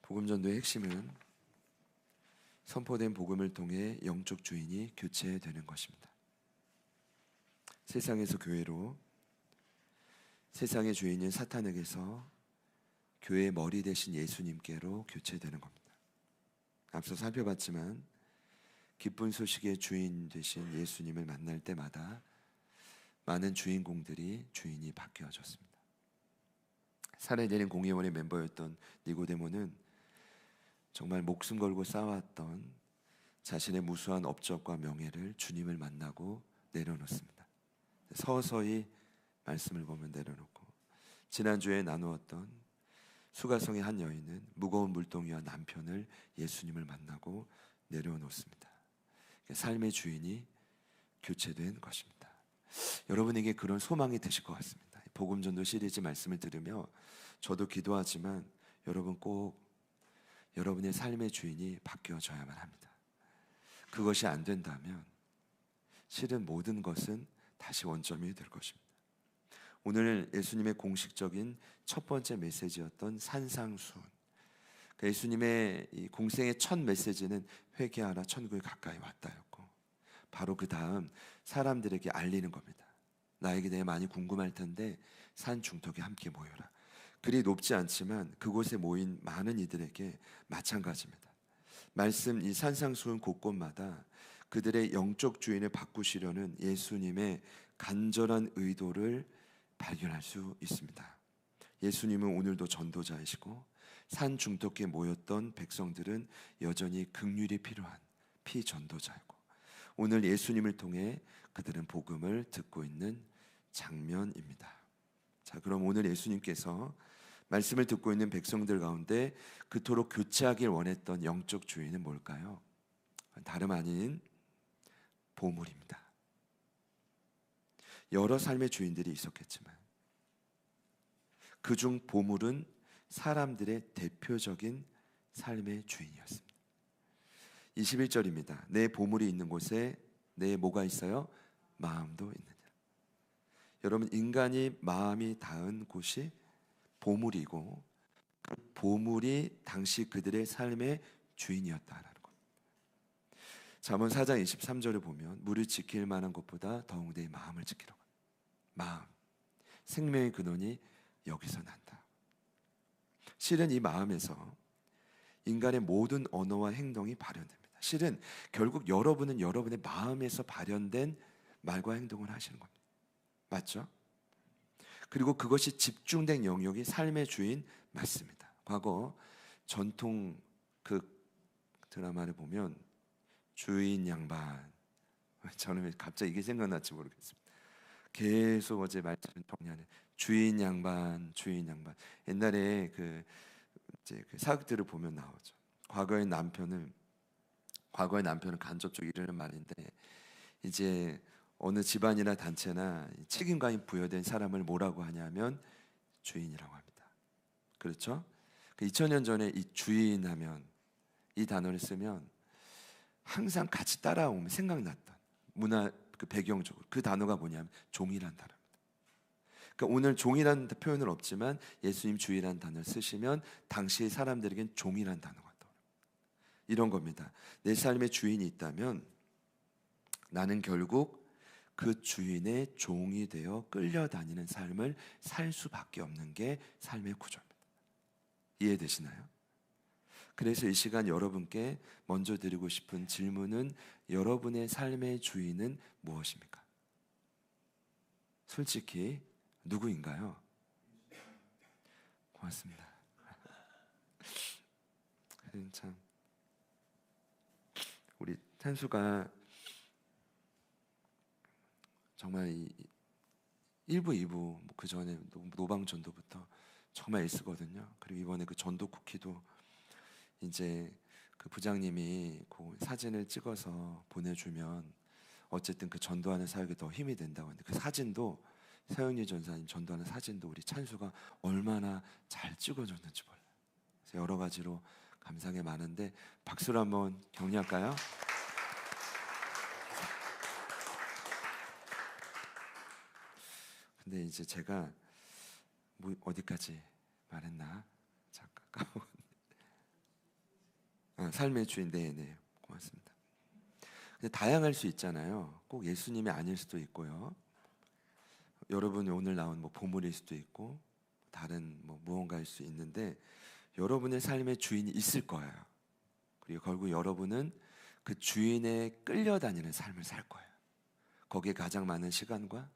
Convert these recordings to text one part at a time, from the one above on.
복음전도의 핵심은 선포된 복음을 통해 영적 주인이 교체되는 것입니다. 세상에서 교회로, 세상의 주인인 사탄에게서 교회의 머리 대신 예수님께로 교체되는 겁니다. 앞서 살펴봤지만 기쁜 소식의 주인 되신 예수님을 만날 때마다 많은 주인공들이 주인이 바뀌어졌습니다. 살아내린 공회원의 멤버였던 니고데모는 정말 목숨 걸고 쌓아왔던 자신의 무수한 업적과 명예를 주님을 만나고 내려놓습니다. 서서히 말씀을 보면 내려놓고, 지난주에 나누었던 수가성의 한 여인은 무거운 물동이와 남편을 예수님을 만나고 내려놓습니다. 삶의 주인이 교체된 것입니다. 여러분에게 그런 소망이 드실 것 같습니다. 복음전도 시리즈 말씀을 들으며 저도 기도하지만 여러분 꼭 여러분의 삶의 주인이 바뀌어져야만 합니다. 그것이 안 된다면 실은 모든 것은 다시 원점이 될 것입니다. 오늘 예수님의 공식적인 첫 번째 메시지였던 산상수훈, 예수님의 이 공생의 첫 메시지는 회개하라, 천국에 가까이 왔다였고, 바로 그 다음 사람들에게 알리는 겁니다. 나에게 대해 많이 궁금할 텐데 산 중턱에 함께 모여라. 그리 높지 않지만 그곳에 모인 많은 이들에게 마찬가지입니다. 말씀 이 산상수훈 곳곳마다 그들의 영적 주인을 바꾸시려는 예수님의 간절한 의도를 발견할 수 있습니다. 예수님은 오늘도 전도자이시고 산 중턱에 모였던 백성들은 여전히 긍휼이 필요한 피전도자이고, 오늘 예수님을 통해 그들은 복음을 듣고 있는 장면입니다. 자, 그럼 오늘 예수님께서 말씀을 듣고 있는 백성들 가운데 그토록 교체하길 원했던 영적 주인은 뭘까요? 다름 아닌 보물입니다. 여러 삶의 주인들이 있었겠지만 그중 보물은 사람들의 대표적인 삶의 주인이었습니다. 21절입니다. 내 보물이 있는 곳에 내 뭐가 있어요? 마음도 있느냐. 여러분, 인간이 마음이 닿은 곳이 보물이고, 그 보물이 당시 그들의 삶의 주인이었다라는 것. 잠언 4장 23절을 보면 물을 지킬 만한 것보다 더욱 내 마음을 지키라고. 마음, 생명의 근원이 여기서 난다. 실은 이 마음에서 인간의 모든 언어와 행동이 발현됩니다. 실은 결국 여러분은 여러분의 마음에서 발현된 말과 행동을 하시는 겁니다. 맞죠? 그리고 그것이 집중된 영역이 삶의 주인 맞습니다. 과거 전통 그 드라마를 보면 주인 양반, 저는 왜 갑자기 이게 생각날지 모르겠습니다. 계속 어제 말씀 정리하는 주인 양반, 주인 양반. 옛날에 그 사극들을 보면 나오죠. 과거의 남편은 간접적으로 이르는 말인데, 이제 어느 집안이나 단체나 책임감이 부여된 사람을 뭐라고 하냐면 주인이라고 합니다. 그렇죠? 2000년 전에 이 주인하면, 이 단어를 쓰면 항상 같이 따라오면 생각났던 문화 그 배경적으로 그 단어가 뭐냐면 종이란 단어입니다. 그러니까 오늘 종이라는 표현은 없지만 예수님 주인이라는 단어를 쓰시면 당시 사람들에겐 종이란 단어가 떠오릅니다. 이런 겁니다. 내 삶의 주인이 있다면 나는 결국 그 주인의 종이 되어 끌려다니는 삶을 살 수밖에 없는 게 삶의 구조입니다. 이해되시나요? 그래서 이 시간 여러분께 먼저 드리고 싶은 질문은, 여러분의 삶의 주인은 무엇입니까? 솔직히 누구인가요? 고맙습니다. 참 우리 탄수가 정말 이 1부, 2부 그 전에 노방 전도부터 정말 애쓰거든요. 그리고 이번에 그 전도 쿠키도 이제 그 부장님이 그 사진을 찍어서 보내주면 어쨌든 그 전도하는 사역에 더 힘이 된다고 하는데, 그 사진도 서영리 전사님 전도하는 사진도 우리 찬수가 얼마나 잘 찍어줬는지 몰라요. 그래서 여러 가지로 감상이 많은데 박수로 한번 격려할까요? 근데 이제 제가 뭐 어디까지 말했나? 잠깐 삶의 주인. 네, 고맙습니다. 근데 다양할 수 있잖아요. 꼭 예수님이 아닐 수도 있고요. 여러분이 오늘 나온 뭐 보물일 수도 있고 다른 뭐 무언가일 수 있는데 여러분의 삶의 주인이 있을 거예요. 그리고 결국 여러분은 그 주인에 끌려다니는 삶을 살 거예요. 거기에 가장 많은 시간과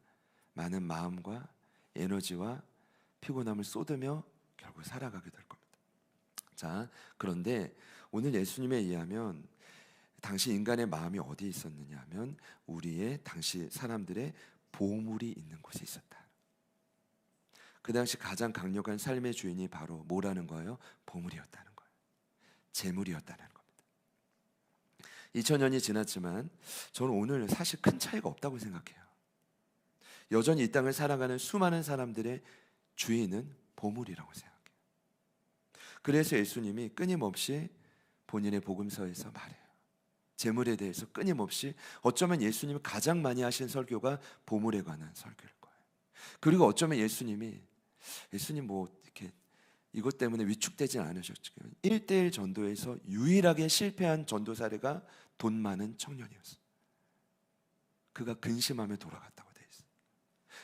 많은 마음과 에너지와 피곤함을 쏟으며 결국 살아가게 될 겁니다. 자, 그런데 오늘 예수님에 의하면 당시 인간의 마음이 어디에 있었느냐 하면 우리의 당시 사람들의 보물이 있는 곳에 있었다. 그 당시 가장 강력한 삶의 주인이 바로 뭐라는 거예요? 보물이었다는 거예요. 재물이었다는 겁니다. 2000년이 지났지만 저는 오늘 사실 큰 차이가 없다고 생각해요. 여전히 이 땅을 살아가는 수많은 사람들의 주인은 보물이라고 생각해요. 그래서 예수님이 끊임없이 본인의 복음서에서 말해요. 재물에 대해서 끊임없이, 어쩌면 예수님이 가장 많이 하신 설교가 보물에 관한 설교일 거예요. 그리고 어쩌면 예수님 뭐 이렇게 이것 때문에 위축되진 않으셨지만 1대1 전도에서 유일하게 실패한 전도 사례가 돈 많은 청년이었어요. 그가 근심하며 돌아갔다고 돼 있어요.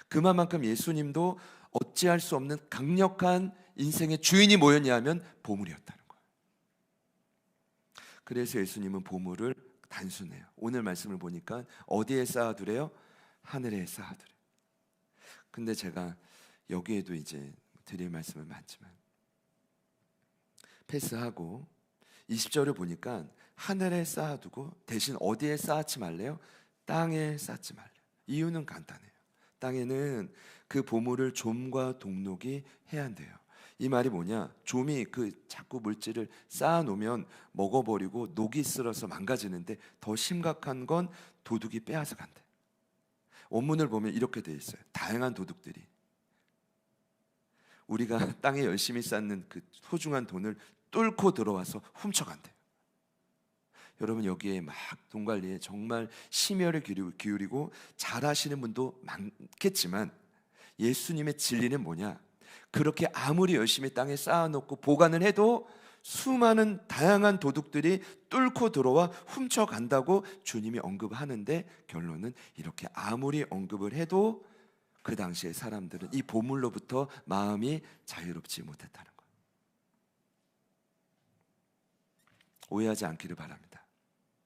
그만큼 예수님도 어찌할 수 없는 강력한 인생의 주인이 뭐였냐면 보물이었다는 거예요. 그래서 예수님은 보물을 단순해요. 오늘 말씀을 보니까 어디에 쌓아두래요? 하늘에 쌓아두래요. 근데 제가 여기에도 이제 드릴 말씀은 많지만 패스하고 20절을 보니까 하늘에 쌓아두고 대신 어디에 쌓지 말래요? 땅에 쌓지 말래요. 이유는 간단해요. 땅에는 그 보물을 좀과 동록이 해한대요. 이 말이 뭐냐? 좀이 그 자꾸 물질을 쌓아놓으면 먹어버리고 녹이 쓸어서 망가지는데 더 심각한 건 도둑이 빼앗아 간대. 원문을 보면 이렇게 돼 있어요. 다양한 도둑들이 우리가 땅에 열심히 쌓는 그 소중한 돈을 뚫고 들어와서 훔쳐간대요. 여러분 여기에 막 돈 관리에 정말 심혈을 기울이고 잘하시는 분도 많겠지만 예수님의 진리는 뭐냐? 그렇게 아무리 열심히 땅에 쌓아놓고 보관을 해도 수많은 다양한 도둑들이 뚫고 들어와 훔쳐간다고 주님이 언급하는데, 결론은 이렇게 아무리 언급을 해도 그 당시의 사람들은 이 보물로부터 마음이 자유롭지 못했다는 거예요. 오해하지 않기를 바랍니다.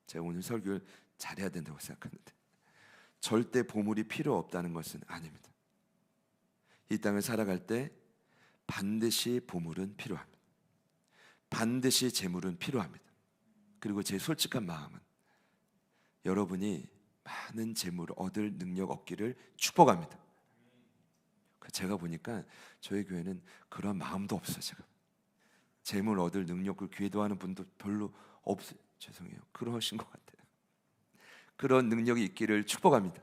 제가 오늘 설교를 잘해야 된다고 생각하는데 절대 보물이 필요 없다는 것은 아닙니다. 이 땅을 살아갈 때 반드시 보물은 필요합니다. 반드시 재물은 필요합니다. 그리고 제 솔직한 마음은 여러분이 많은 재물을 얻을 능력 얻기를 축복합니다. 제가 보니까 저희 교회는 그런 마음도 없어요. 제가 재물 얻을 능력을 기도하는 분도 별로 없어요. 죄송해요. 그러신 것 같아요. 그런 능력이 있기를 축복합니다.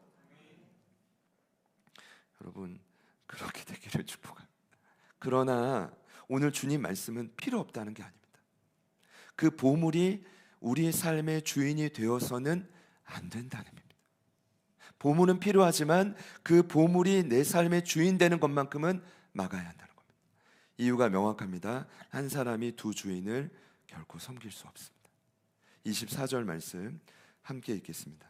여러분 그렇게 되기를 축복합니다. 그러나 오늘 주님 말씀은 필요 없다는 게 아닙니다. 그 보물이 우리의 삶의 주인이 되어서는 안 된다는 겁니다. 보물은 필요하지만 그 보물이 내 삶의 주인 되는 것만큼은 막아야 한다는 겁니다. 이유가 명확합니다. 한 사람이 두 주인을 결코 섬길 수 없습니다. 24절 말씀 함께 읽겠습니다.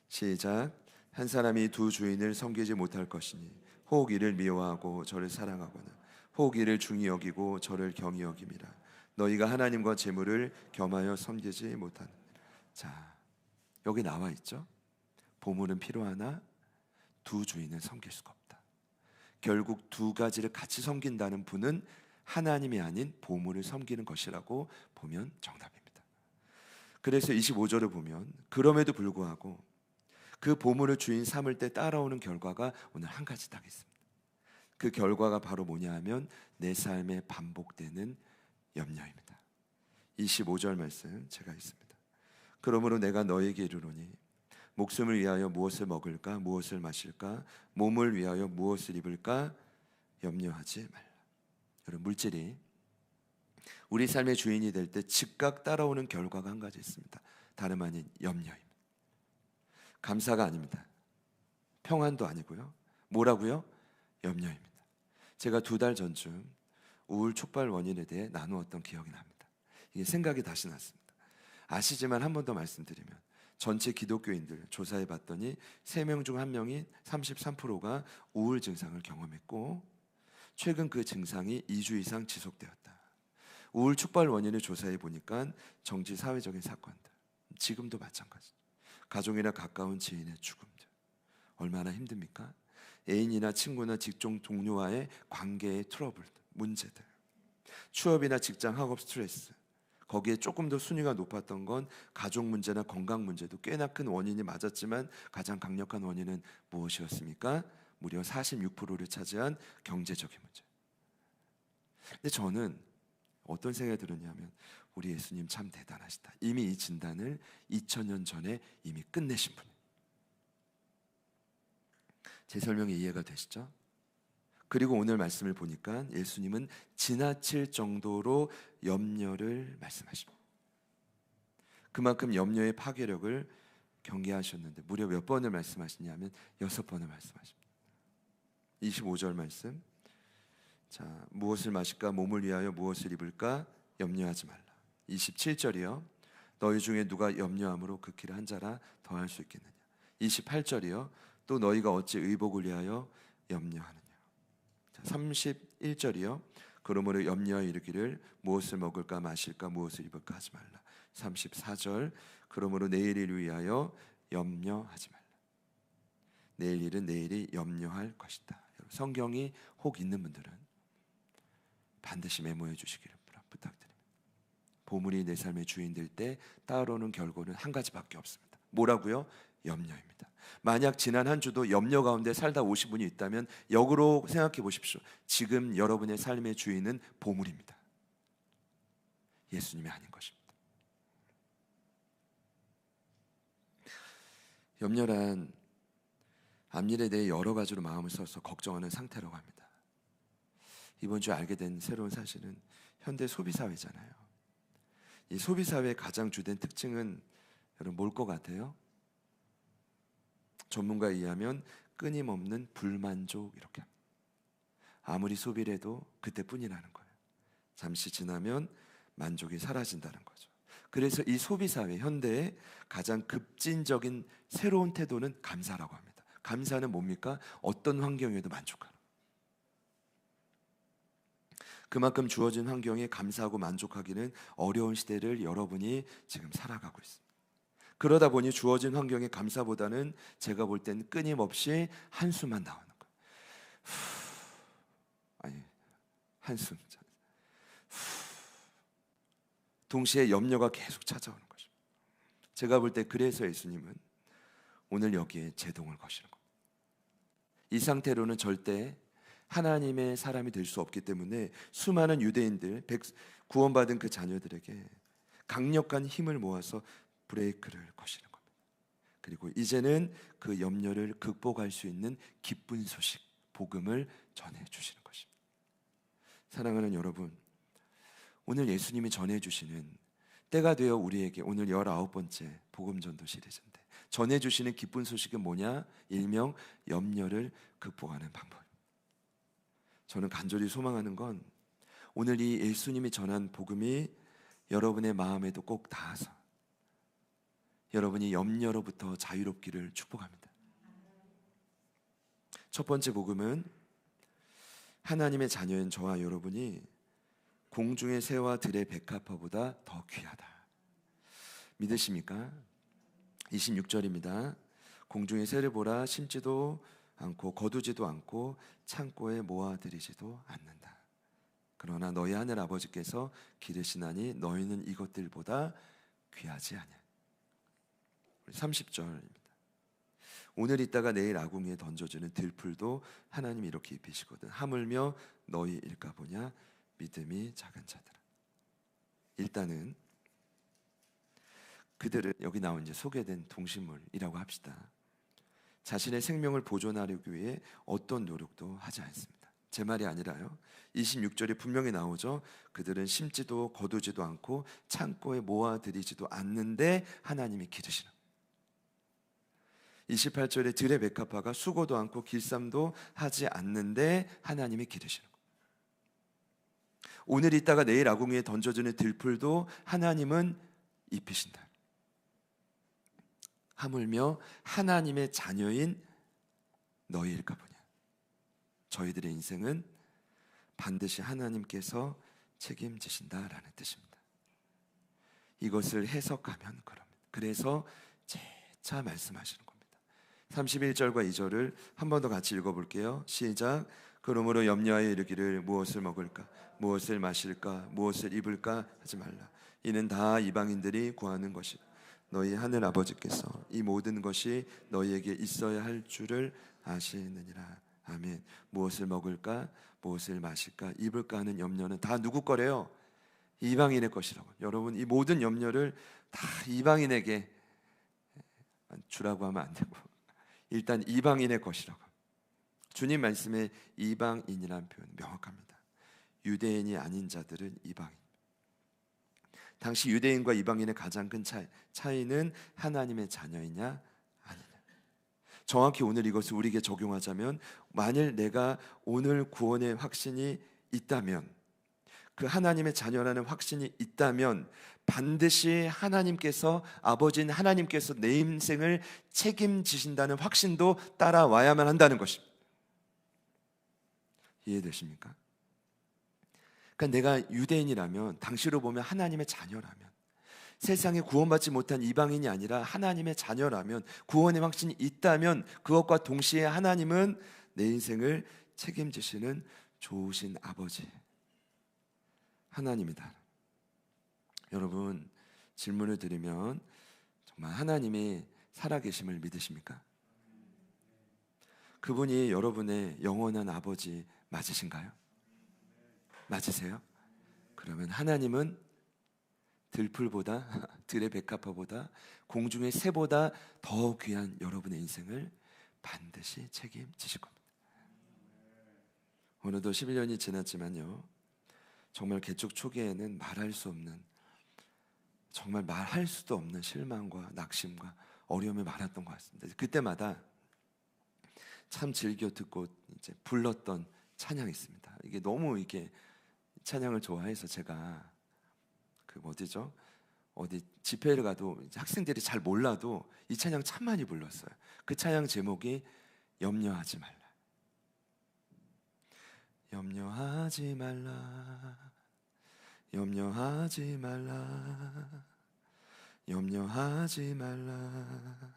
시작. 한 사람이 두 주인을 섬기지 못할 것이니 혹 이를 미워하고 저를 사랑하거나 혹 이를 중히 여기고 저를 경히 여김이라. 너희가 하나님과 재물을 겸하여 섬기지 못하느니라. 자, 여기 나와 있죠. 보물은 필요하나 두 주인은 섬길 수가 없다. 결국 두 가지를 같이 섬긴다는 분은 하나님이 아닌 보물을 섬기는 것이라고 보면 정답입니다. 그래서 25절을 보면 그럼에도 불구하고 그 보물을 주인 삼을 때 따라오는 결과가 오늘 한 가지 딱 있습니다. 그 결과가 바로 뭐냐 하면 내 삶에 반복되는 염려입니다. 25절 말씀 제가 있습니다. 그러므로 내가 너에게 이르노니 목숨을 위하여 무엇을 먹을까 무엇을 마실까 몸을 위하여 무엇을 입을까 염려하지 말라. 여러분 물질이 우리 삶의 주인이 될 때 즉각 따라오는 결과가 한 가지 있습니다. 다름 아닌 염려입니다. 감사가 아닙니다. 평안도 아니고요. 뭐라고요? 염려입니다. 제가 2달 전쯤 우울 촉발 원인에 대해 나누었던 기억이 납니다. 이게 생각이 다시 났습니다. 아시지만 한 번 더 말씀드리면 전체 기독교인들 조사해 봤더니 3명 중 1명인 33%가 우울 증상을 경험했고 최근 그 증상이 2주 이상 지속되었다. 우울 촉발 원인을 조사해 보니까 정치 사회적인 사건들, 지금도 마찬가지. 가족이나 가까운 지인의 죽음들. 얼마나 힘듭니까? 애인이나 친구나 직종 동료와의 관계의 트러블, 문제들. 취업이나 직장 학업 스트레스. 거기에 조금 더 순위가 높았던 건 가족 문제나 건강 문제도 꽤나 큰 원인이 맞았지만 가장 강력한 원인은 무엇이었습니까? 무려 46%를 차지한 경제적인 문제. 근데 저는 어떤 생각이 들었냐면 우리 예수님 참 대단하시다. 이미 이 진단을 2000년 전에 이미 끝내신 분이에요. 제 설명이 이해가 되시죠? 그리고 오늘 말씀을 보니까 예수님은 지나칠 정도로 염려를 말씀하십니다. 그만큼 염려의 파괴력을 경계하셨는데 무려 몇 번을 말씀하시냐면 6번을 말씀하십니다. 25절 말씀. 자, 무엇을 마실까? 몸을 위하여 무엇을 입을까? 염려하지 말라. 27절이요. 너희 중에 누가 염려함으로 그 길을 한 자라 더할 수 있겠느냐. 28절이요. 또 너희가 어찌 의복을 위하여 염려하느냐. 31절이요. 그러므로 염려하여 이르기를 무엇을 먹을까 마실까 무엇을 입을까 하지 말라. 34절. 그러므로 내일 일을 위하여 염려하지 말라. 내일 일은 내일이 염려할 것이다. 성경이 혹 있는 분들은 반드시 메모해 주시기를 부탁드립니다. 보물이 내 삶의 주인 될 때 따라오는 결과는 한 가지밖에 없습니다. 뭐라고요? 염려입니다. 만약 지난 한 주도 염려 가운데 살다 오신 분이 있다면 역으로 생각해 보십시오. 지금 여러분의 삶의 주인은 보물입니다. 예수님이 아닌 것입니다. 염려란 앞일에 대해 여러 가지로 마음을 써서 걱정하는 상태라고 합니다. 이번 주에 알게 된 새로운 사실은 현대 소비사회잖아요. 이 소비사회의 가장 주된 특징은 여러분 뭘 것 같아요? 전문가에 의하면 끊임없는 불만족 이렇게 합니다. 아무리 소비를 해도 그때뿐이라는 거예요. 잠시 지나면 만족이 사라진다는 거죠. 그래서 이 소비사회 현대의 가장 급진적인 새로운 태도는 감사라고 합니다. 감사는 뭡니까? 어떤 환경에도 만족하는. 그만큼 주어진 환경에 감사하고 만족하기는 어려운 시대를 여러분이 지금 살아가고 있습니다. 그러다 보니 주어진 환경에 감사보다는 제가 볼 땐 끊임없이 한숨만 나오는 거예요. 아니 한숨. 동시에 염려가 계속 찾아오는 거죠. 제가 볼 때 그래서 예수님은 오늘 여기에 제동을 거시는 겁니다. 이 상태로는 절대 하나님의 사람이 될 수 없기 때문에 수많은 유대인들, 구원받은 그 자녀들에게 강력한 힘을 모아서 브레이크를 거시는 겁니다. 그리고 이제는 그 염려를 극복할 수 있는 기쁜 소식, 복음을 전해주시는 것입니다. 사랑하는 여러분, 오늘 예수님이 전해주시는 때가 되어 우리에게 오늘 19번째 복음전도 시리즈인데 전해주시는 기쁜 소식은 뭐냐? 일명 염려를 극복하는 방법. 저는 간절히 소망하는 건 오늘 이 예수님이 전한 복음이 여러분의 마음에도 꼭 닿아서 여러분이 염려로부터 자유롭기를 축복합니다. 첫 번째 복음은 하나님의 자녀인 저와 여러분이 공중의 새와 들의 백합화보다 더 귀하다. 믿으십니까? 26절입니다. 공중의 새를 보라, 심지도 않고 거두지도 않고 창고에 모아들이지도 않는다. 그러나 너희 하늘 아버지께서 기르시나니 너희는 이것들보다 귀하지 아니하냐. 30절입니다. 오늘 있다가 내일 아궁이에 던져주는 들풀도 하나님이 이렇게 입히시거든. 하물며 너희 일까 보냐 믿음이 작은 자들아. 일단은 그들은 여기 나온 이제 소개된 동식물이라고 합시다. 자신의 생명을 보존하려기 위해 어떤 노력도 하지 않습니다. 제 말이 아니라요. 26절에 분명히 나오죠. 그들은 심지도 거두지도 않고 창고에 모아들이지도 않는데 하나님이 기르시는. 28절에 들의 백합화가 수고도 않고 길쌈도 하지 않는데 하나님이 기르시는. 오늘 있다가 내일 아궁이에 던져주는 들풀도 하나님은 입히신다. 하물며 하나님의 자녀인 너희일까 보냐. 저희들의 인생은 반드시 하나님께서 책임지신다라는 뜻입니다. 이것을 해석하면 그럽니다. 그래서 재차 말씀하시는 겁니다. 31절과 2절을 한 번 더 같이 읽어볼게요. 시작. 그러므로 염려하여 이르기를 무엇을 먹을까 무엇을 마실까 무엇을 입을까 하지 말라. 이는 다 이방인들이 구하는 것이라. 너희 하늘 아버지께서 이 모든 것이 너희에게 있어야 할 줄을 아시느니라. 아멘. 무엇을 먹을까 무엇을 마실까 입을까 하는 염려는 다 누구 거래요? 이방인의 것이라고. 여러분, 이 모든 염려를 다 이방인에게 주라고 하면 안 되고 일단 이방인의 것이라고. 주님 말씀에 이방인이라는 표현은 명확합니다. 유대인이 아닌 자들은 이방인. 당시 유대인과 이방인의 가장 큰 차이는 하나님의 자녀이냐 아니냐. 정확히 오늘 이것을 우리에게 적용하자면, 만일 내가 오늘 구원의 확신이 있다면, 그 하나님의 자녀라는 확신이 있다면 반드시 하나님께서, 아버지인 하나님께서 내 인생을 책임지신다는 확신도 따라와야만 한다는 것입니다. 이해되십니까? 그러니까 내가 유대인이라면, 당시로 보면 하나님의 자녀라면, 세상에 구원받지 못한 이방인이 아니라 하나님의 자녀라면, 구원의 확신이 있다면 그것과 동시에 하나님은 내 인생을 책임지시는 좋으신 아버지 하나님이다. 여러분, 질문을 드리면 정말 하나님이 살아계심을 믿으십니까? 그분이 여러분의 영원한 아버지 맞으신가요? 맞으세요? 그러면 하나님은 들풀보다, 들의 백합화보다, 공중의 새보다 더 귀한 여러분의 인생을 반드시 책임지실 겁니다. 어느덧 11년이 지났지만요, 정말 개척 초기에는 말할 수 없는, 정말 말할 수도 없는 실망과 낙심과 어려움이 많았던 것 같습니다. 그때마다 참 즐겨 듣고 이제 불렀던 찬양이 있습니다. 이게 너무 이게 찬양을 좋아해서 제가 그 어디죠? 어디 집회를 가도 학생들이 잘 몰라도 이 찬양 참 많이 불렀어요. 그 찬양 제목이 염려하지 말라. 염려하지 말라. 염려하지 말라. 염려하지 말라.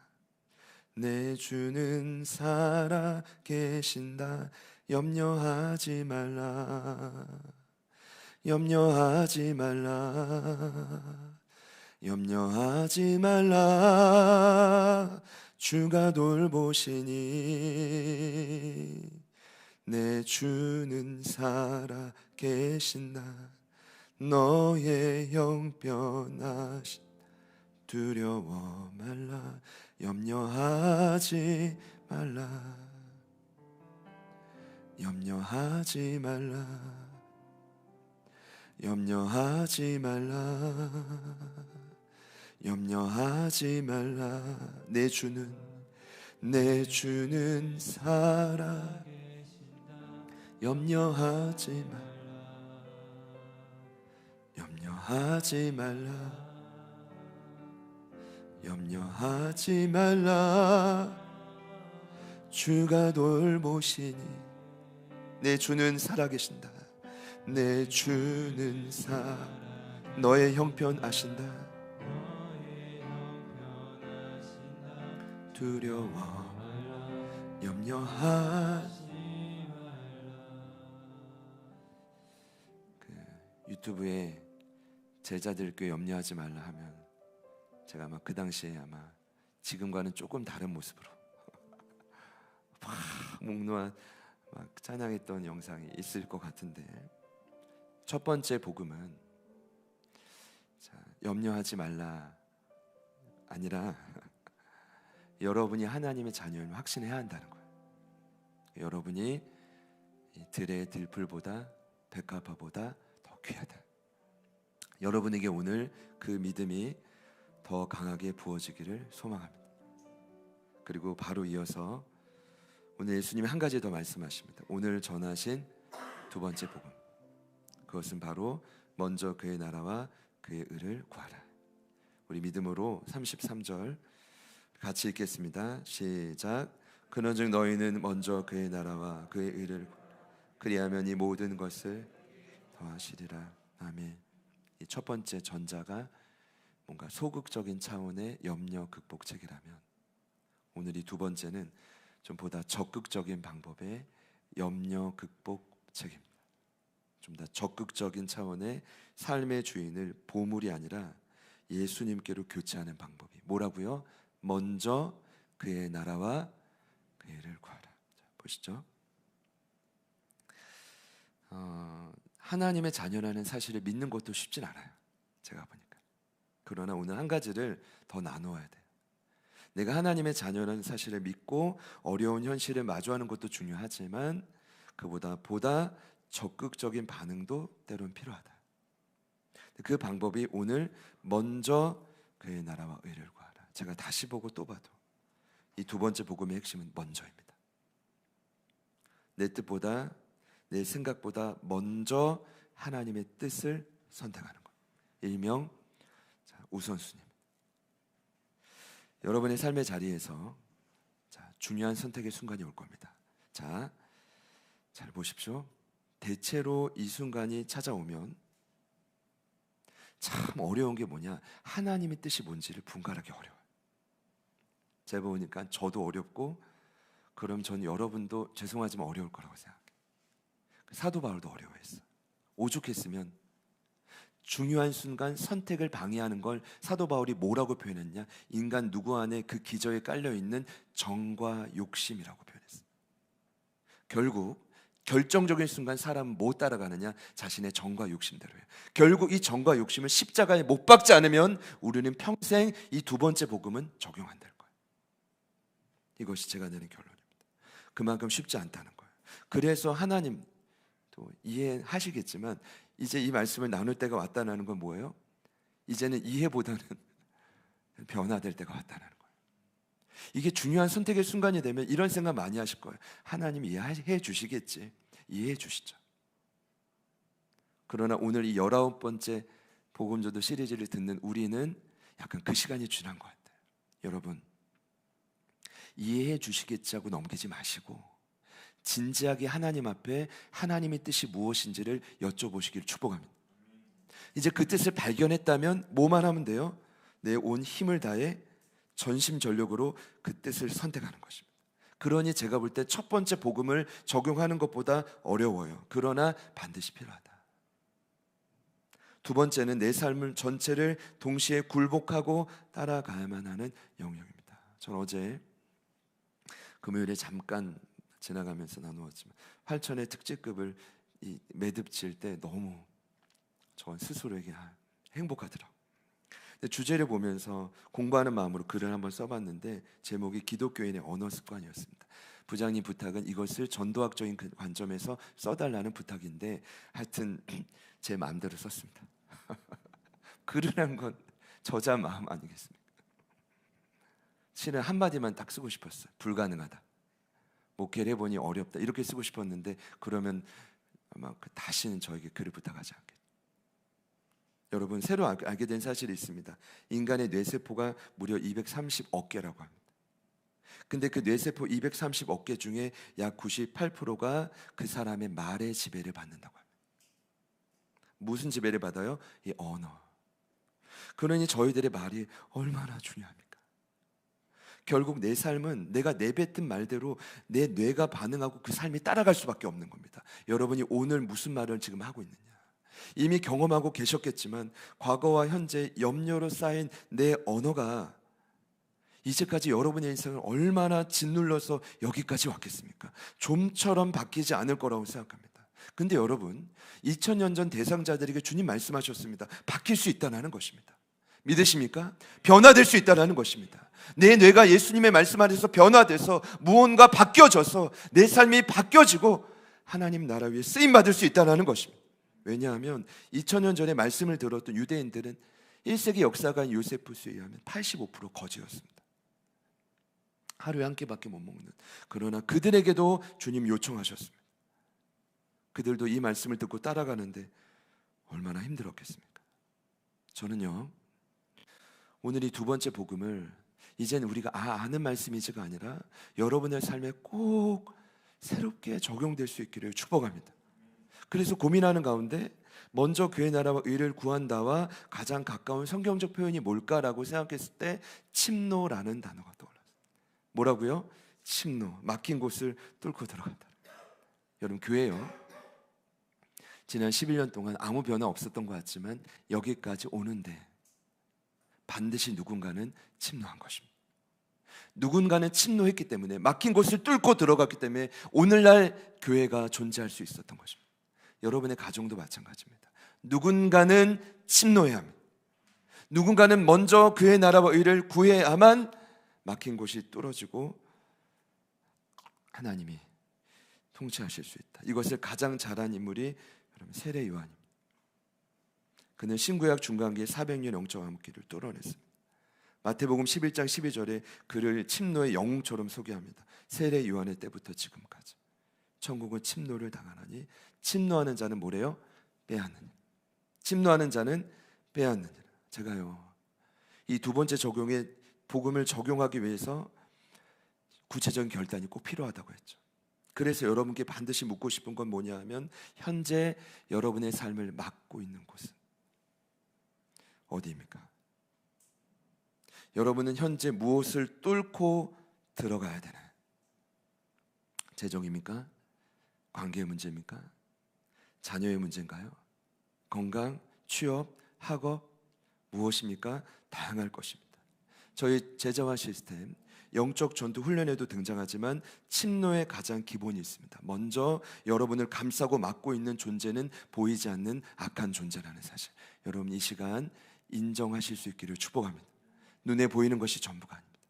내 주는 살아 계신다. 염려하지 말라. 염려하지 말라. 염려하지 말라. 주가 돌보시니 내 주는 살아 계신다. 너의 형편하신 두려워 말라. 염려하지 말라. 염려하지 말라. 염려하지 말라. 염려하지 말라. 내 주는 살아. 염려하지 말라. 염려하지 말라. 염려하지 말라. 주가 돌보시니 내 주는 살아계신다. 내 주는 너의 형편 아신다. 두려워 염려하지. 유튜브에 제자들께 염려하지 말라 하면 제가 아마 그 당시에 아마 지금과는 조금 다른 모습으로 막 몽롱한 막 찬양했던 영상이 있을 것 같은데, 첫 번째 복음은 염려하지 말라 아니라 여러분이 하나님의 자녀임을 확신해야 한다는 거예요. 여러분이 들의 들풀보다 백합화보다 더 귀하다. 여러분에게 오늘 그 믿음이 더 강하게 부어지기를 소망합니다. 그리고 바로 이어서 오늘 예수님이 한 가지 더 말씀하십니다. 오늘 전하신 두 번째 복음, 그것은 바로 먼저 그의 나라와 그의 의를 구하라. 우리 믿음으로 33절 같이 읽겠습니다. 시작. 그런즉 너희는 먼저 그의 나라와 그의 의를 그리하면 이 모든 것을 더하시리라. 아멘. 이 첫 번째 전자가 뭔가 소극적인 차원의 염려 극복책이라면, 오늘 이 두 번째는 좀 보다 적극적인 방법의 염려 극복책입니다. 좀 더 적극적인 차원의 삶의 주인을 보물이 아니라 예수님께로 교체하는 방법이 뭐라고요? 먼저 그의 나라와 그의 의를 구하라. 자, 보시죠. 하나님의 자녀라는 사실을 믿는 것도 쉽진 않아요, 제가 보니까. 그러나 오늘 한 가지를 더 나누어야 돼요. 내가 하나님의 자녀라는 사실을 믿고 어려운 현실을 마주하는 것도 중요하지만 보다 적극적인 반응도 때론 필요하다. 그 방법이 오늘 먼저 그의 나라와 의를 구하라. 제가 다시 보고 또 봐도 이 두 번째 복음의 핵심은 먼저입니다. 내 뜻보다, 내 생각보다 먼저 하나님의 뜻을 선택하는 것, 일명 우선순위. 여러분의 삶의 자리에서 중요한 선택의 순간이 올 겁니다. 자, 잘 보십시오. 대체로 이 순간이 찾아오면 참 어려운 게 뭐냐, 하나님의 뜻이 뭔지를 분간하기 어려워요. 제가 보니까 저도 어렵고, 그럼 전 여러분도 죄송하지만 어려울 거라고 생각해요. 사도 바울도 어려워했어. 오죽했으면 중요한 순간 선택을 방해하는 걸 사도 바울이 뭐라고 표현했냐, 인간 누구 안에 그 기저에 깔려있는 정과 욕심이라고 표현했어. 결국 결정적인 순간 사람은 뭐 따라가느냐, 자신의 정과 욕심대로예요. 결국 이 정과 욕심을 십자가에 못 박지 않으면 우리는 평생 이 두 번째 복음은 적용 안 될 거예요. 이것이 제가 내는 결론입니다. 그만큼 쉽지 않다는 거예요. 그래서 하나님 또 이해하시겠지만 이제 이 말씀을 나눌 때가 왔다는 건 뭐예요? 이제는 이해보다는 변화될 때가 왔다는 거예요. 이게 중요한 선택의 순간이 되면 이런 생각 많이 하실 거예요. 하나님 이해해 주시겠지. 이해해 주시죠. 그러나 오늘 이 19번째 복음전도 시리즈를 듣는 우리는 약간 그 시간이 지난 것 같아요. 여러분, 이해해 주시겠지 하고 넘기지 마시고 진지하게 하나님 앞에 하나님의 뜻이 무엇인지를 여쭤보시기를 축복합니다. 이제 그 뜻을 발견했다면 뭐만 하면 돼요? 내 온 힘을 다해 전심전력으로 그 뜻을 선택하는 것입니다. 그러니 제가 볼 때 첫 번째 복음을 적용하는 것보다 어려워요. 그러나 반드시 필요하다. 두 번째는 내 삶을 전체를 동시에 굴복하고 따라가야만 하는 영역입니다. 전 어제 금요일에 잠깐 지나가면서 나누었지만 활천의 특집급을 매듭질 때 너무 저 스스로에게 행복하더라고요. 주제를 보면서 공부하는 마음으로 글을 한번 써봤는데 제목이 기독교인의 언어 습관이었습니다. 부장님 부탁은 이것을 전도학적인 관점에서 써달라는 부탁인데 하여튼 제 마음대로 썼습니다. 글을 한 건 저자 마음 아니겠습니까? 실은 한마디만 딱 쓰고 싶었어요. 불가능하다. 목회를 해보니 어렵다. 이렇게 쓰고 싶었는데 그러면 아마 다시는 저에게 글을 부탁하지 않겠죠. 여러분, 새로 알게 된 사실이 있습니다. 인간의 뇌세포가 무려 230억 개라고 합니다. 근데 그 뇌세포 230억 개 중에 약 98%가 그 사람의 말의 지배를 받는다고 합니다. 무슨 지배를 받아요? 이 언어. 그러니 저희들의 말이 얼마나 중요합니까? 결국 내 삶은 내가 내뱉은 말대로 내 뇌가 반응하고 그 삶이 따라갈 수밖에 없는 겁니다. 여러분이 오늘 무슨 말을 지금 하고 있느냐, 이미 경험하고 계셨겠지만 과거와 현재 염려로 쌓인 내 언어가 이제까지 여러분의 인생을 얼마나 짓눌러서 여기까지 왔겠습니까? 좀처럼 바뀌지 않을 거라고 생각합니다. 근데 여러분, 2000년 전 대상자들에게 주님 말씀하셨습니다. 바뀔 수 있다는 것입니다. 믿으십니까? 변화될 수 있다는 것입니다. 내 뇌가 예수님의 말씀 안에서 변화돼서 무언가 바뀌어져서 내 삶이 바뀌어지고 하나님 나라 위에 쓰임받을 수 있다는 것입니다. 왜냐하면 2000년 전에 말씀을 들었던 유대인들은 1세기 역사가인 요세푸스에 의하면 85% 거지였습니다. 하루에 한 끼밖에 못 먹는. 그러나 그들에게도 주님 요청하셨습니다. 그들도 이 말씀을 듣고 따라가는데 얼마나 힘들었겠습니까? 저는요, 오늘 이 두 번째 복음을 이제는 우리가 아는 말씀이지가 아니라 여러분의 삶에 꼭 새롭게 적용될 수 있기를 축복합니다. 그래서 고민하는 가운데 먼저 그의 나라와 의를 구한다와 가장 가까운 성경적 표현이 뭘까라고 생각했을 때 침노라는 단어가 떠올랐어요. 뭐라고요? 침노, 막힌 곳을 뚫고 들어간다. 여러분, 교회요, 지난 11년 동안 아무 변화 없었던 것 같지만 여기까지 오는데 반드시 누군가는 침노한 것입니다. 누군가는 침노했기 때문에, 막힌 곳을 뚫고 들어갔기 때문에 오늘날 교회가 존재할 수 있었던 것입니다. 여러분의 가정도 마찬가지입니다. 누군가는 침노해야 합니다. 누군가는 먼저 그의 나라와 의를 구해야만 막힌 곳이 뚫어지고 하나님이 통치하실 수 있다. 이것을 가장 잘한 인물이 여러분 세례 요한입니다. 그는 신구약 중간기에 400년 영적 암흑기를 뚫어냈습니다. 마태복음 11장 12절에 그를 침노의 영웅처럼 소개합니다. 세례 요한의 때부터 지금까지 천국은 침노를 당하나니 침노하는 자는 뭐래요? 빼앗느니라. 침노하는 자는 빼앗느니라. 제가요, 이 두 번째 적용에 복음을 적용하기 위해서 구체적인 결단이 꼭 필요하다고 했죠. 그래서 여러분께 반드시 묻고 싶은 건 뭐냐 하면, 현재 여러분의 삶을 막고 있는 곳은 어디입니까? 여러분은 현재 무엇을 뚫고 들어가야 되나요? 재정입니까? 관계의 문제입니까? 자녀의 문제인가요? 건강, 취업, 학업, 무엇입니까? 다양할 것입니다. 저희 제자화 시스템 영적 전투 훈련에도 등장하지만 침노의 가장 기본이 있습니다. 먼저 여러분을 감싸고 막고 있는 존재는 보이지 않는 악한 존재라는 사실, 여러분 이 시간 인정하실 수 있기를 축복합니다. 눈에 보이는 것이 전부가 아닙니다.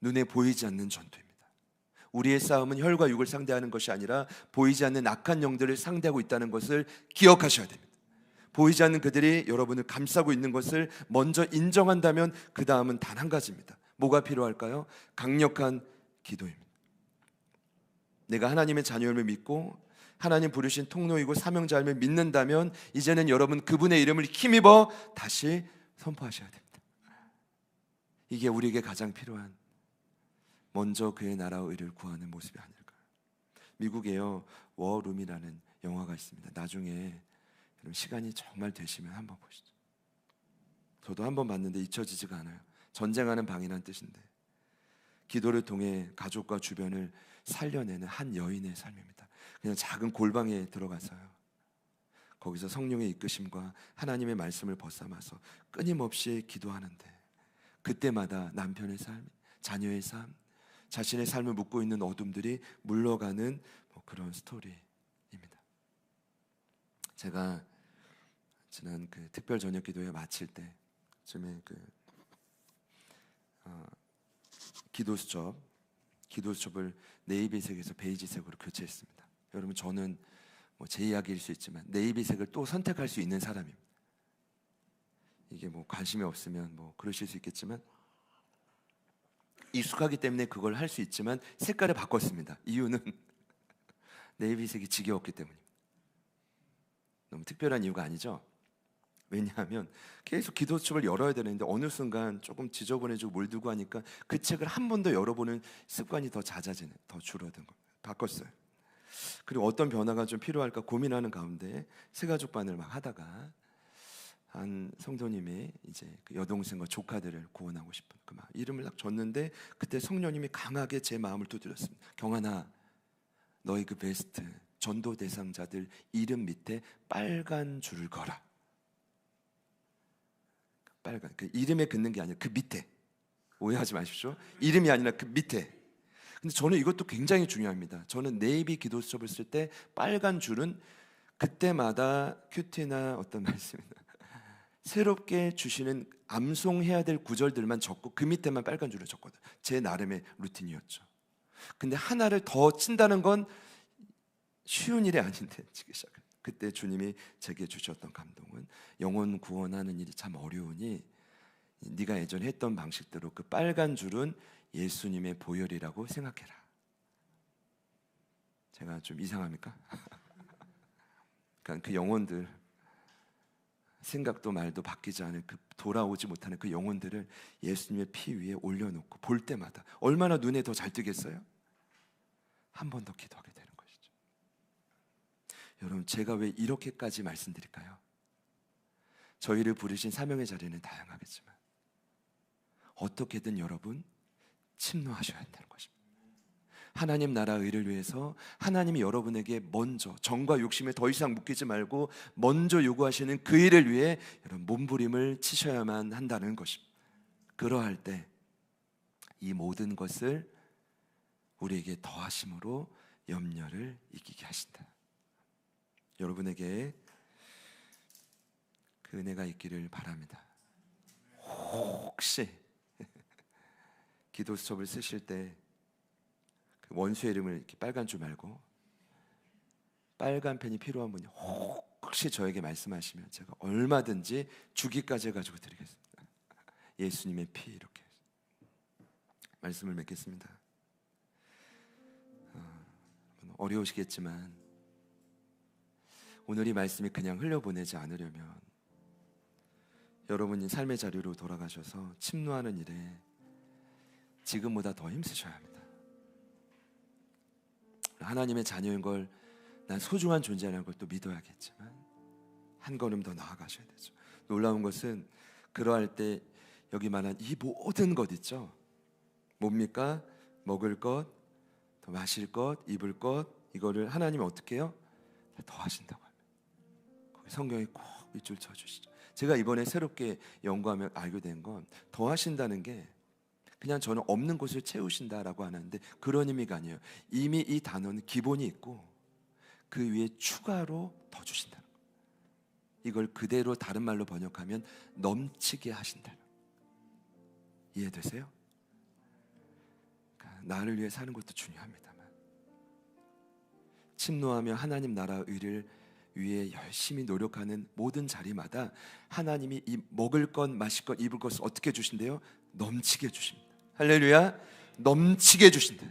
눈에 보이지 않는 전투입니다. 우리의 싸움은 혈과 육을 상대하는 것이 아니라 보이지 않는 악한 영들을 상대하고 있다는 것을 기억하셔야 됩니다. 보이지 않는 그들이 여러분을 감싸고 있는 것을 먼저 인정한다면 그 다음은 단 한 가지입니다. 뭐가 필요할까요? 강력한 기도입니다. 내가 하나님의 자녀임을 믿고 하나님 부르신 통로이고 사명자임을 믿는다면 이제는 여러분 그분의 이름을 힘입어 다시 선포하셔야 됩니다. 이게 우리에게 가장 필요한, 먼저 그의 나라와 의를 구하는 모습이 아닐까요? 미국에요, 워룸이라는 영화가 있습니다. 나중에 시간이 정말 되시면 한번 보시죠. 저도 한번 봤는데 잊혀지지가 않아요. 전쟁하는 방이란 뜻인데 기도를 통해 가족과 주변을 살려내는 한 여인의 삶입니다. 그냥 작은 골방에 들어가서요, 거기서 성령의 이끄심과 하나님의 말씀을 벗삼아서 끊임없이 기도하는데 그때마다 남편의 삶, 자녀의 삶, 자신의 삶을 묻고 있는 어둠들이 물러가는 그런 스토리입니다. 제가 지난 그 특별 저녁 기도회 마칠 때쯤에 기도 수첩을 네이비색에서 베이지색으로 교체했습니다. 여러분, 저는 제 이야기일 수 있지만 네이비색을 또 선택할 수 있는 사람입니다. 이게 관심이 없으면 그러실 수 있겠지만 익숙하기 때문에 그걸 할 수 있지만 색깔을 바꿨습니다. 이유는 네이비색이 지겨웠기 때문입니다. 너무 특별한 이유가 아니죠. 왜냐하면 계속 기도수첩을 열어야 되는데 어느 순간 조금 지저분해지고 물들고 하니까 그 책을 한 번 더 열어보는 습관이 더 잦아지는, 더 줄어든 겁니다. 바꿨어요. 그리고 어떤 변화가 좀 필요할까 고민하는 가운데 새가족반을 막 하다가 한 성도님이 이제 그 여동생과 조카들을 구원하고 싶은 그 이름을 딱 줬는데 그때 성령님이 강하게 제 마음을 두드렸습니다. 경환아, 너희 그 베스트 전도 대상자들 이름 밑에 빨간 줄을 걸어. 빨간, 그 이름에 긋는 게 아니라 그 밑에, 오해하지 마십시오. 이름이 아니라 그 밑에. 근데 저는 이것도 굉장히 중요합니다. 저는 네이비 기도 수첩을 쓸 때 빨간 줄은 그때마다 큐티나 어떤 말씀이나 새롭게 주시는 암송해야 될 구절들만 적고 그 밑에만 빨간 줄을 적거든요. 제 나름의 루틴이었죠. 근데 하나를 더 친다는 건 쉬운 일이 아닌데 치기 시작해요. 그때 주님이 제게 주셨던 감동은, 영혼 구원하는 일이 참 어려우니 네가 예전에 했던 방식대로 그 빨간 줄은 예수님의 보혈이라고 생각해라. 제가 좀 이상합니까? 그러니까 그 영혼들, 생각도 말도 바뀌지 않은 그 돌아오지 못하는 그 영혼들을 예수님의 피 위에 올려놓고 볼 때마다 얼마나 눈에 더 잘 뜨겠어요? 한 번 더 기도하게 되는 것이죠. 여러분, 제가 왜 이렇게까지 말씀드릴까요? 저희를 부르신 사명의 자리는 다양하겠지만 어떻게든 여러분 침노하셔야 한다는 것입니다. 하나님 나라 의를 위해서 하나님이 여러분에게 먼저 정과 욕심에 더 이상 묶이지 말고 먼저 요구하시는 그 일을 위해 여러분 몸부림을 치셔야만 한다는 것입니다. 그러할 때 이 모든 것을 우리에게 더하심으로 염려를 이기게 하신다. 여러분에게 그 은혜가 있기를 바랍니다. 혹시 기도 수첩을 쓰실 때 그 원수의 이름을 이렇게 빨간 줄 말고 빨간 펜이 필요한 분이 혹시 저에게 말씀하시면 제가 얼마든지 주기까지 해가지고 드리겠습니다. 예수님의 피 이렇게 말씀을 맺겠습니다. 어려우시겠지만 오늘 이 말씀이 그냥 흘려보내지 않으려면 여러분이 삶의 자리로 돌아가셔서 침노하는 일에 지금보다 더 힘쓰셔야 합니다. 하나님의 자녀인 걸 난 소중한 존재라는 걸 또 믿어야겠지만 한 걸음 더 나아가셔야 되죠. 놀라운 것은 그러할 때 여기 말한 이 모든 것 있죠. 뭡니까? 먹을 것, 더 마실 것, 입을 것, 이거를 하나님이 어떻게 해요? 더 하신다고 합니다. 거기 성경에 꼭 밑줄 쳐주시죠. 제가 이번에 새롭게 연구하며 알게 된 건 더 하신다는 게 그냥 저는 없는 곳을 채우신다라고 하는데 그런 의미가 아니에요. 이미 이 단어는 기본이 있고 그 위에 추가로 더 주신다는 거예요. 이걸 그대로 다른 말로 번역하면 넘치게 하신다는 거예요. 이해되세요? 그러니까 나를 위해 사는 것도 중요합니다만 침노하며 하나님 나라 의를 위해 열심히 노력하는 모든 자리마다 하나님이 이 먹을 것, 마실 것, 입을 것을 어떻게 주신대요? 넘치게 주십니다. 할렐루야! 넘치게 주신다.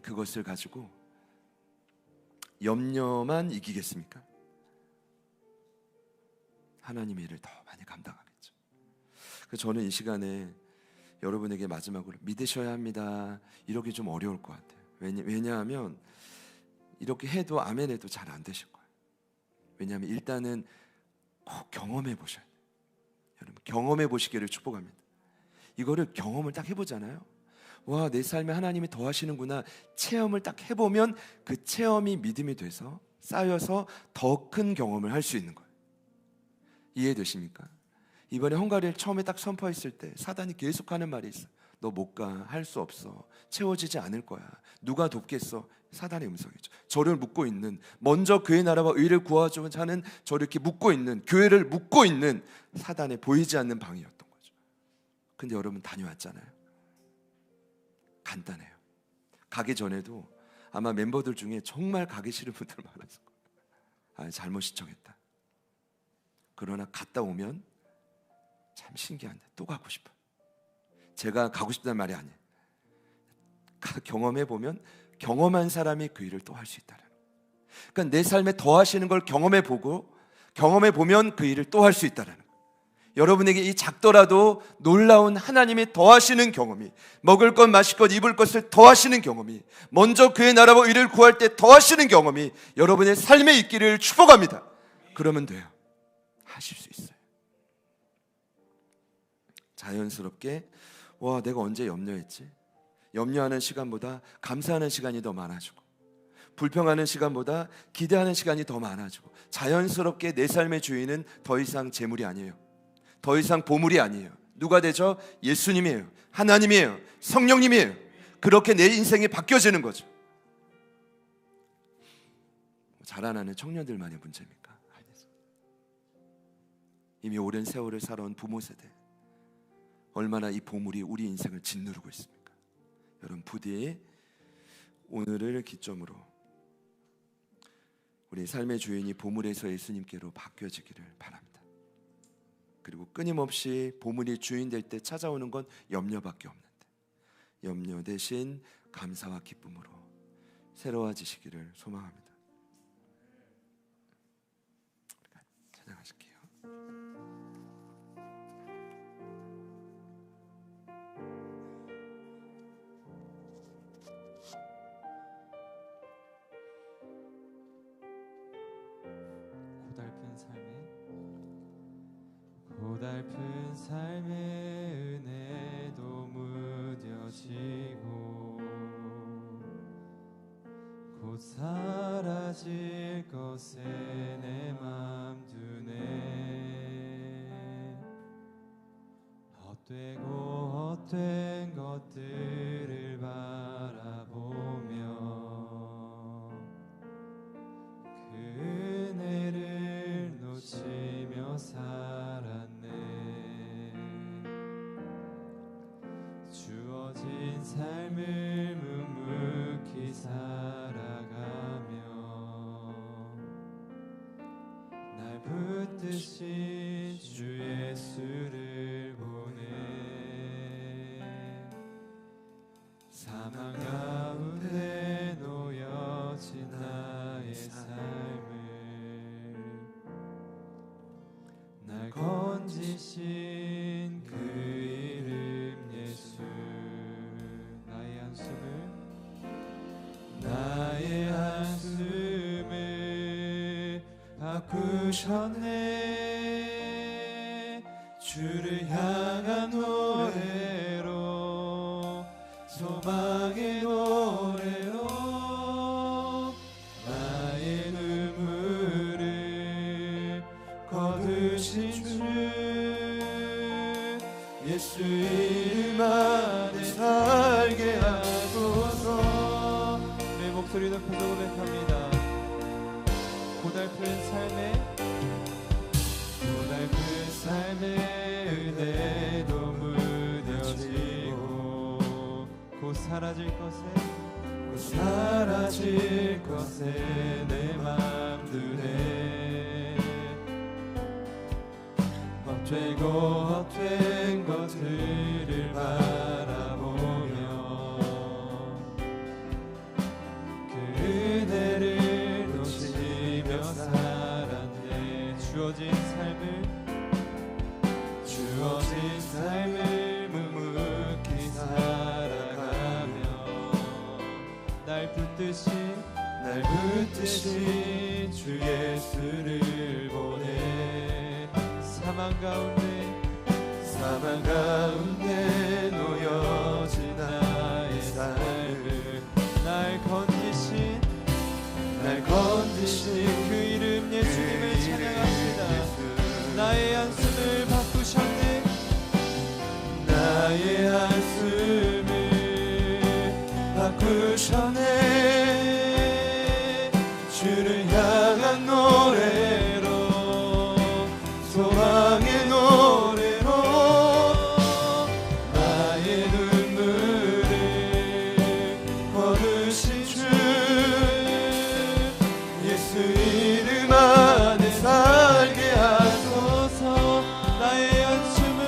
그것을 가지고 염려만 이기겠습니까? 하나님의 일을 더 많이 감당하겠죠. 그래서 저는 이 시간에 여러분에게 마지막으로 믿으셔야 합니다. 이렇게 좀 어려울 것 같아요. 왜냐하면 이렇게 해도 아멘 해도 잘 안 되실 거예요. 왜냐하면 일단은 꼭 경험해 보셔야 돼요. 여러분 경험해 보시기를 축복합니다. 이거를 경험을 딱 해보잖아요. 와, 내 삶에 하나님이 더하시는구나. 체험을 딱 해보면 그 체험이 믿음이 돼서 쌓여서 더 큰 경험을 할 수 있는 거예요. 이해되십니까? 이번에 헝가리를 처음에 딱 선포했을 때 사단이 계속하는 말이 있어요. 너 못 가, 할 수 없어, 채워지지 않을 거야, 누가 돕겠어. 사단의 음성이죠. 저를 묶고 있는, 먼저 그의 나라와 의를 구하고자 하는 저를 이렇게 묶고 있는, 교회를 묶고 있는 사단의 보이지 않는 방이었던 거죠. 근데 여러분 다녀왔잖아요. 간단해요. 가기 전에도 아마 멤버들 중에 정말 가기 싫은 분들 많았을 거예요. 잘못 신청했다. 그러나 갔다 오면 참 신기한데 또 가고 싶어요. 제가 가고 싶다는 말이 아니에요. 경험해보면 경험한 사람이 그 일을 또 할 수 있다는 거예요. 그러니까 내 삶에 더하시는 걸 경험해보고 경험해보면 그 일을 또 할 수 있다는 거예요. 여러분에게 이 작더라도 놀라운 하나님이 더하시는 경험이, 먹을 것, 마실 것, 입을 것을 더하시는 경험이, 먼저 그의 나라와 의를 구할 때 더하시는 경험이 여러분의 삶에 있기를 축복합니다. 그러면 돼요. 하실 수 있어요. 자연스럽게 와, 내가 언제 염려했지? 염려하는 시간보다 감사하는 시간이 더 많아지고, 불평하는 시간보다 기대하는 시간이 더 많아지고, 자연스럽게 내 삶의 주인은 더 이상 재물이 아니에요. 더 이상 보물이 아니에요. 누가 되죠? 예수님이에요. 하나님이에요. 성령님이에요. 그렇게 내 인생이 바뀌어지는 거죠. 자라나는 청년들만의 문제입니까? 아니죠. 이미 오랜 세월을 살아온 부모 세대, 얼마나 이 보물이 우리 인생을 짓누르고 있습니까? 여러분 부디 오늘을 기점으로 우리 삶의 주인이 보물에서 예수님께로 바뀌어지기를 바랍니다. 그리고 끊임없이 보물이 주인 될 때 찾아오는 건 염려밖에 없는데 염려 대신 감사와 기쁨으로 새로워지시기를 소망합니다. 고달픈 삶의 은혜도 무뎌지고 곧 사라질 것에 내 맘 두네. 헛되고 헛된 것들을 바라보며 그 은혜를 놓치며 살았네. 주어진 삶을 묵묵히 살아가며 날 붙드신 주 예수를 보내. 사망 가운데 놓여진 나의 삶을 날 건지신 그 이름 예수. 나의 한숨을 바꾸셨네. 주를 향한 노래로 소망의 노래로 나의 눈물을 거두신 주 예수 이름 안에 살게 하소서. 내 목소리 높여서 고백합니다. 고달픈 삶의 은혜도 무뎌지고 곧 사라질 것에 내 맘 두네. 헛된 것들을 바라보며 그 은혜를 놓치며 살았네. 주어진 삶을 묵묵히 살아가며 날 붙드신 주 예수를 보내. 사망 가운데 놓여진 나의 삶을 날 건지신 그 이름 예수님을 찬양합니다. 나의 한숨을 바꾸셨네. 나의 한숨을 바꾸셨네. 주를 향한 노래로 소망의 노래로 나의 눈물을 거두신 주 예수 이름 안에 살게 하소서. 나의 한숨을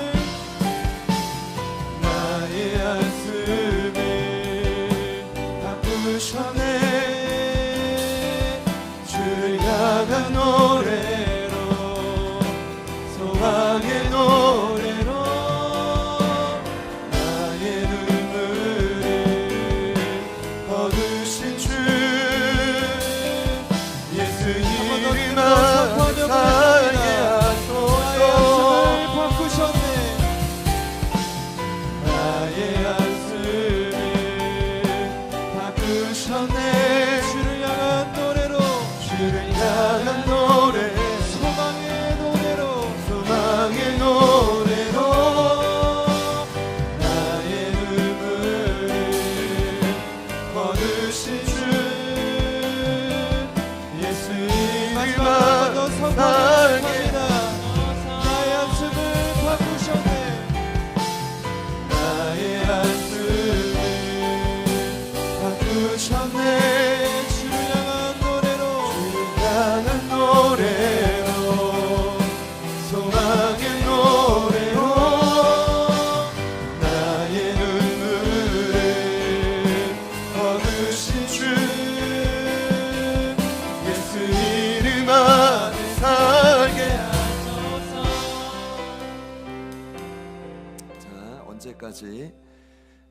번째까지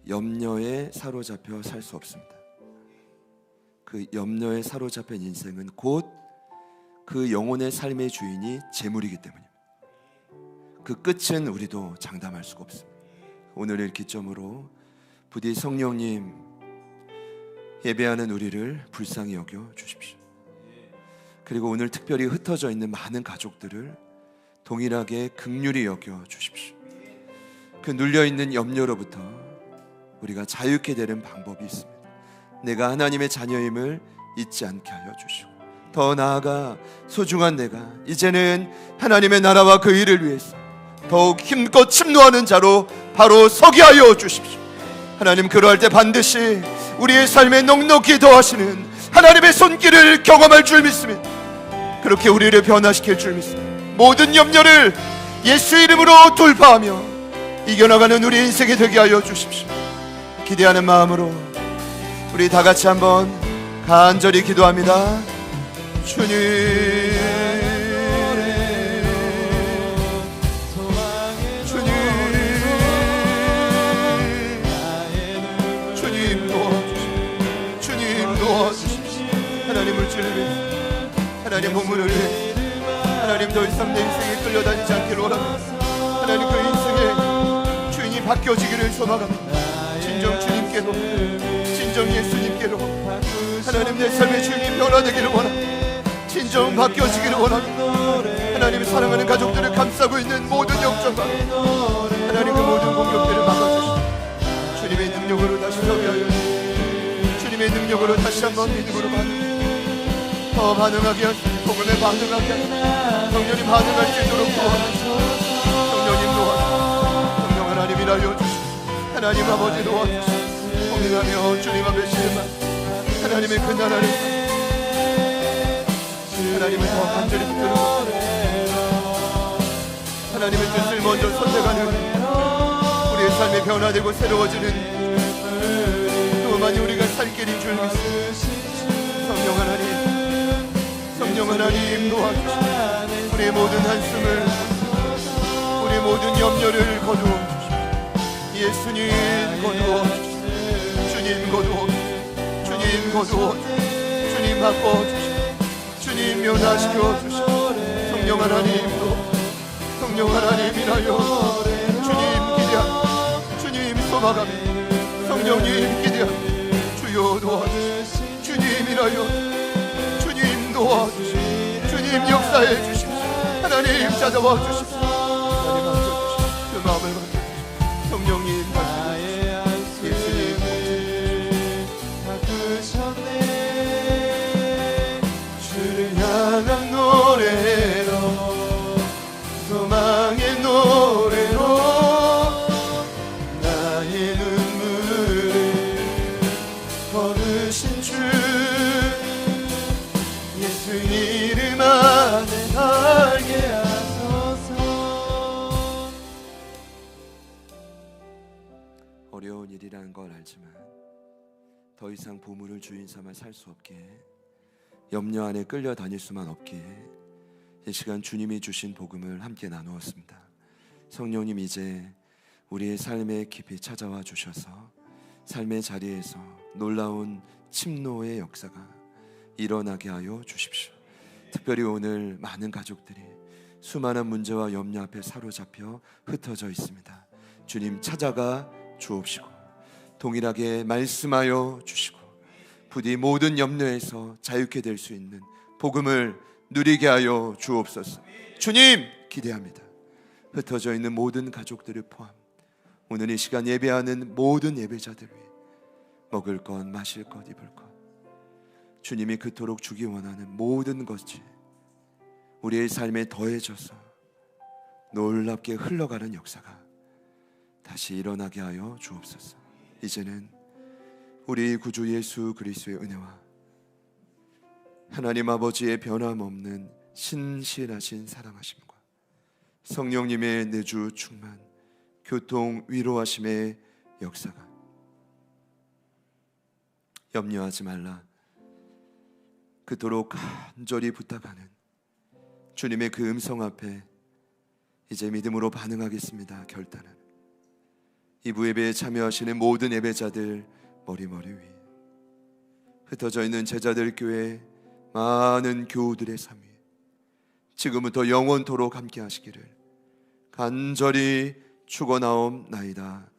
염려에 사로잡혀 살 수 없습니다. 그 염려에 사로잡힌 인생은 곧 그 영혼의 삶의 주인이 재물이기 때문입니다. 그 끝은 우리도 장담할 수가 없습니다. 오늘을 기점으로 부디 성령님 예배하는 우리를 불쌍히 여겨 주십시오. 그리고 오늘 특별히 흩어져 있는 많은 가족들을 동일하게 긍휼히 여겨 주십시오. 그 눌려있는 염려로부터 우리가 자유케 되는 방법이 있습니다. 내가 하나님의 자녀임을 잊지 않게 하여 주시고, 더 나아가 소중한 내가 이제는 하나님의 나라와 그 일을 위해서 더욱 힘껏 침노하는 자로 바로 서게 하여 주십시오. 하나님, 그러할 때 반드시 우리의 삶에 넉넉히 더하시는 하나님의 손길을 경험할 줄 믿습니다. 그렇게 우리를 변화시킬 줄 믿습니다. 모든 염려를 예수 이름으로 돌파하며 이겨나가는 우리 인생이 되게 하여 주십시오. 기대하는 마음으로 우리 다 같이 한번 간절히 기도합니다. 주님, 주님 도와주십시오. 주님 도와주십시오. 하나님 물질을 위해, 하나님 몸을 위해, 하나님 더 이상 내 인생에 끌려다니지 않기를 원합니다. 하나님 그 인생의 주인이 바뀌어지기를 소망합니다. 진정 주님께로, 진정 예수님께로 하나님 내 삶의 주인이 변화되기를 원합니다. 진정 바뀌어지기를 원합니다. 하나님 사랑하는 가족들을 감싸고 있는 모든 영적과 하나님 그 모든 공격들을 막아주시고 주님의 능력으로 다시 서게 하여 주시고 주님의 능력으로 다시 한번 믿음으로 더 반응하게 하시고 복음에 반응하게 하시고 성령님 반응할 수 있도록 도와주시고 성령님 도와주시고 성령 하나님이라 하여 주시고 하나님 아버지 도와주시고 고민하며 주님 앞에 신음하고 하나님의 그 나라를 하나님을 더 간절히 붙들어 하나님의 뜻을 먼저 선택하는 우리의 삶이 변화되고 새로워지는 또 많이 우리가 살 길인 줄 믿습니다. 성령 하나님, 성령 하나님 도와주시고 우리의 모든 한숨을, 우리의 모든 염려를 거두어 주시고 예수님 거두어 주시고 주님 거두어 주시고 주님 거두어 주시고 주님 바꿔 주시고 주님 변화시켜 주시고 성령 하나님도 성령 하나님이라여 주님 기대하며 주님 소망하며 성령님 기대하며 주여 도와주시고 주님이라여 주님 도와주시고 주님 역사해 주십시오. 하나님 찾아와 주십시오. 하나님 만져주시고 그 마음을 만져주시고 성령님 만져주시고 예수님 바꾸셨네. 향한 노래로 소망의 노래로 나의 눈물을 걸으신 주 예수 이름 안에 알게 하소서. 어려운 일이라는 걸 알지만 더 이상 보물을 주인 삼아 살 수 없게, 염려 안에 끌려다닐 수만 없기에 이 시간 주님이 주신 복음을 함께 나누었습니다. 성령님 이제 우리의 삶에 깊이 찾아와 주셔서 삶의 자리에서 놀라운 침노의 역사가 일어나게 하여 주십시오. 특별히 오늘 많은 가족들이 수많은 문제와 염려 앞에 사로잡혀 흩어져 있습니다. 주님 찾아가 주옵시고 동일하게 말씀하여 주시고 부디 모든 염려에서 자유케 될 수 있는 복음을 누리게 하여 주옵소서. 주님 기대합니다. 흩어져 있는 모든 가족들을 포함 오늘 이 시간 예배하는 모든 예배자들 위해 먹을 것, 마실 것, 입을 것 주님이 그토록 주기 원하는 모든 것이 우리의 삶에 더해져서 놀랍게 흘러가는 역사가 다시 일어나게 하여 주옵소서. 이제는 우리 구주 예수 그리스도의 은혜와 하나님 아버지의 변함없는 신실하신 사랑하심과 성령님의 내주 충만, 교통 위로하심의 역사가 염려하지 말라 그토록 간절히 부탁하는 주님의 그 음성 앞에 이제 믿음으로 반응하겠습니다. 결단하는 이부 예배에 참여하시는 모든 예배자들 머리 위, 흩어져 있는 제자들 교회 많은 교우들의 삶 위에 지금부터 영원토록 함께 하시기를 간절히 축원하옵나이다.